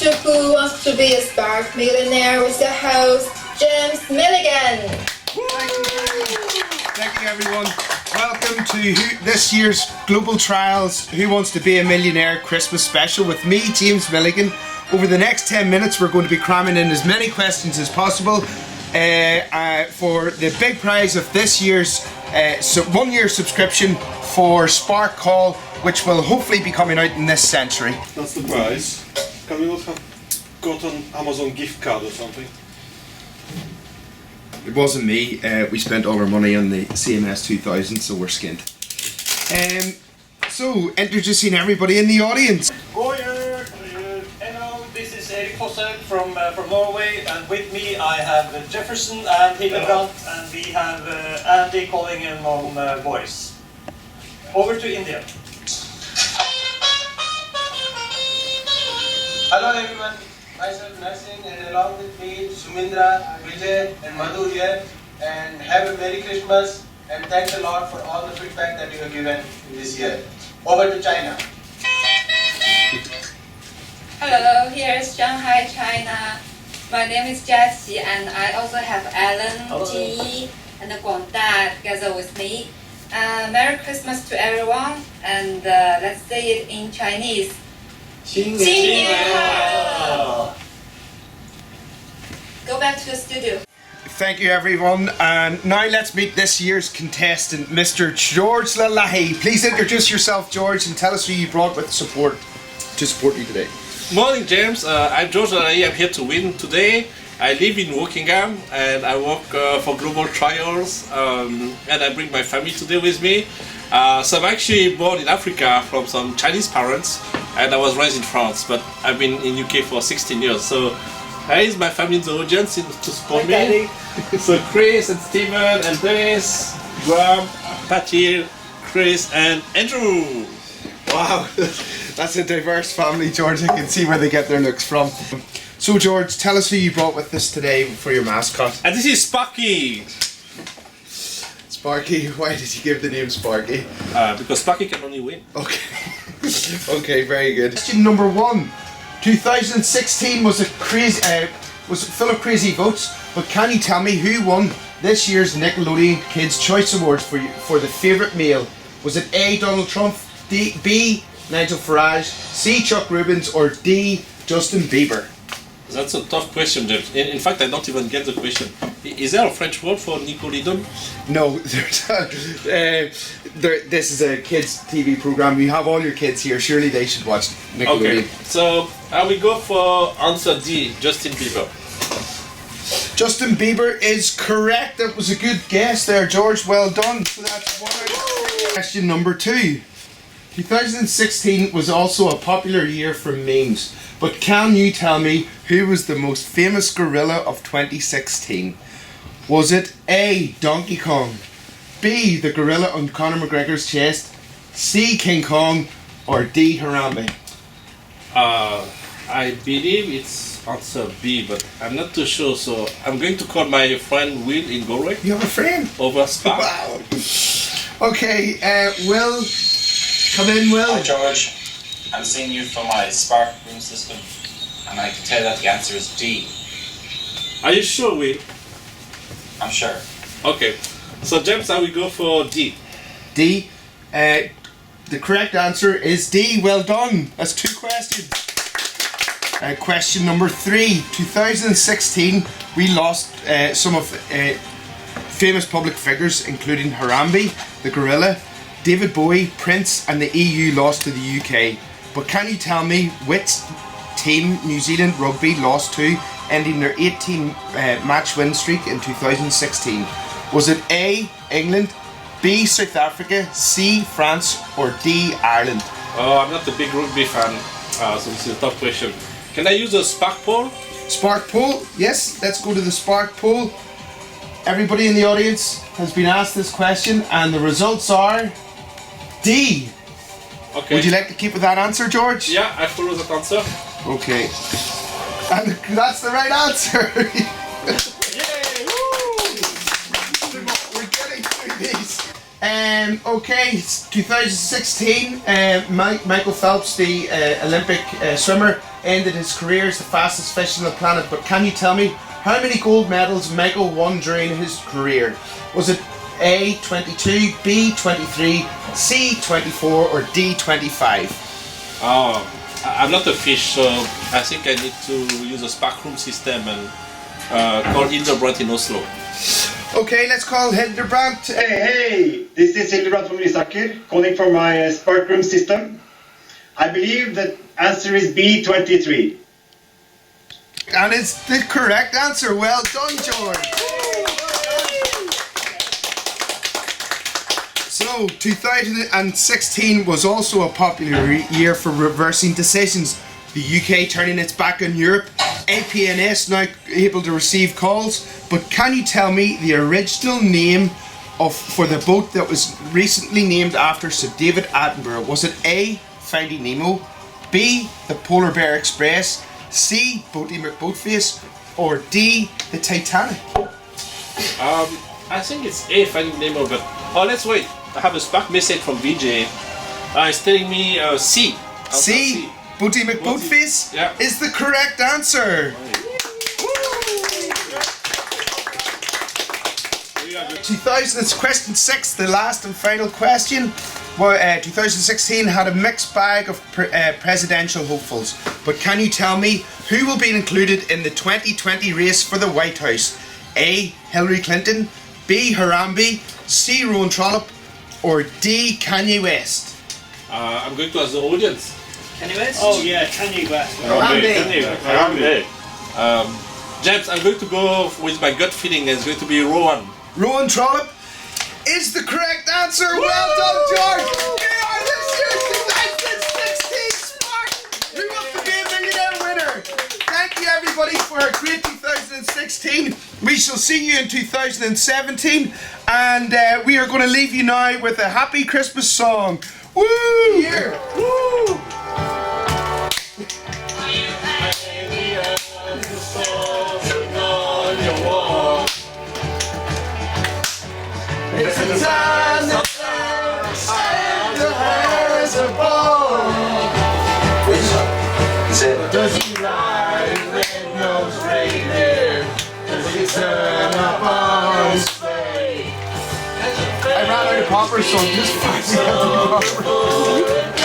to Who Wants to Be a Spark Millionaire with your host, James Milligan. Thank you everyone. Welcome to this year's Global Trials Who Wants to Be a Millionaire Christmas Special with me, James Milligan. Over the next 10 minutes we're going to be cramming in as many questions as possible for the big prize of this year's 1 year subscription for Spark Call, which will hopefully be coming out in this century. That's the prize. Can we not have got an Amazon gift card or something? It wasn't me. We spent all our money on the CMS 2000, so we're skint. So, introducing everybody in the audience. Hello, this is Erik from Norway, and with me I have Jefferson and Hildebrand, and we have Andy calling in on voice. Over to India. Hello everyone, myself Narsing, and along with me Sumindra, Vijay and Madhu here, and have a Merry Christmas and thanks a lot for all the feedback that you have given this year. Over to China. Hello, here is Shanghai, China. My name is Jessie, and I also have Alan, Ji, and Guang together with me. Merry Christmas to everyone, and let's say it in Chinese. 新年好! Go back to the studio. Thank you everyone, and now let's meet this year's contestant, Mr. George Lalahi. Please introduce yourself, George, and tell us who you brought with support you today. Morning, James. I'm George Lalahi. I'm here to win today. I live in Wokingham and I work for Global Trials, and I bring my family today with me. So I'm actually born in Africa from some Chinese parents, and I was raised in France, but I've been in UK for 16 years. So here is my family in the audience to support me. So Chris and Steven and Denis, Guang, Patil, Chris and Andrew. Wow, that's a diverse family, George. I can see where they get their looks from. So George, tell us who you brought with us today for your mascot. And this is Sparky. Sparky, why did you give the name Sparky? Because Sparky can only win. Okay. Okay, very good. Question number 1. 2016 was was full of crazy votes, but can you tell me who won this year's Nickelodeon Kids' Choice Awards for the favourite male? Was it A. Donald Trump, B. Nigel Farage, C. Chuck Rubins, or D. Justin Bieber? That's a tough question, James. In fact, I don't even get the question. Is there a French word for Nickelodeon? No, this is a kids' TV program. You have all your kids here. Surely they should watch Nickelodeon. Okay, so I will go for answer D, Justin Bieber. Justin Bieber is correct. That was a good guess there, George. Well done. So that's 1 out of 3. Question number 2. 2016 was also a popular year for memes, but can you tell me who was the most famous gorilla of 2016? Was it A. Donkey Kong, B. the gorilla on Conor McGregor's chest, C. King Kong, or D. Harambe? I believe it's answer B, but I'm not too sure, so I'm going to call my friend Will in Galway. You have a friend? Over Spark. Wow. Okay, Will. Come in, Will. Hi George, I'm seeing you from my Spark room system, and I can tell you that the answer is D. Are you sure, Will? I'm sure. Okay, so James, I will go for D. D. The correct answer is D. Well done. That's 2 questions. Question number 3. 2016, we lost some of famous public figures, including Harambe, the gorilla, David Bowie, Prince, and the EU lost to the UK. But can you tell me which team New Zealand Rugby lost to, ending their 18 match win streak in 2016? Was it A. England, B. South Africa, C. France, or D. Ireland? Oh, I'm not a big rugby fan, so this is a tough question. Can I use a Spark poll? Spark poll? Yes, let's go to the Spark poll. Everybody in the audience has been asked this question, and the results are D. Okay. Would you like to keep with that answer, George? Yeah, I follow that answer. Okay. And that's the right answer. Yay! Woo! We're getting through these. Okay, it's 2016. Michael Phelps, the Olympic swimmer, ended his career as the fastest fish on the planet. But can you tell me how many gold medals Michael won during his career? Was it A, 22, B, 23, C, 24, or D, 25? Oh, I'm not a fish, so I think I need to use a spark room system and call Hildebrand in Oslo. Okay, let's call Hildebrand. Hey, this is Hildebrand from Lysaker, calling from my spark room system. I believe the answer is B23. And it's the correct answer. Well done, George. So, 2016 was also a popular year for reversing decisions. The UK turning its back on Europe. APNS now able to receive calls. But can you tell me the original name for the boat that was recently named after Sir David Attenborough? Was it A, Finding Nemo, B, the Polar Bear Express, C, Boaty McBoatface, or D, the Titanic? I think it's A, Finding Nemo, but let's wait. I have a spark message from VJ. It's telling me C. C, Boaty McBoatface Yeah. is the correct answer. 2000, question 6, the last and final question. Well, 2016 had a mixed bag of presidential hopefuls, but can you tell me who will be included in the 2020 race for the White House? A, Hillary Clinton, B, Harambe, C, Rowan Trollope, or D, Kanye West? I'm going to ask the audience. Kanye West? Oh yeah, Kanye West. Harambe. James, I'm going to go with my gut feeling. It's going to be Rowan. Rowan Trollope is the correct answer. Well done, George. You are this year's 2016 Spark Who Wants to Be a Millionaire winner. Thank you, everybody, for a great 2016. We shall see you in 2017, and we are going to leave you now with a happy Christmas song. Woo! Here. Woo! It's the time that Santa has a ball. Does he ride red-nosed reindeer? Does he turn up on his sleigh? I ran out of poppers, so I'm just passing out the poppers.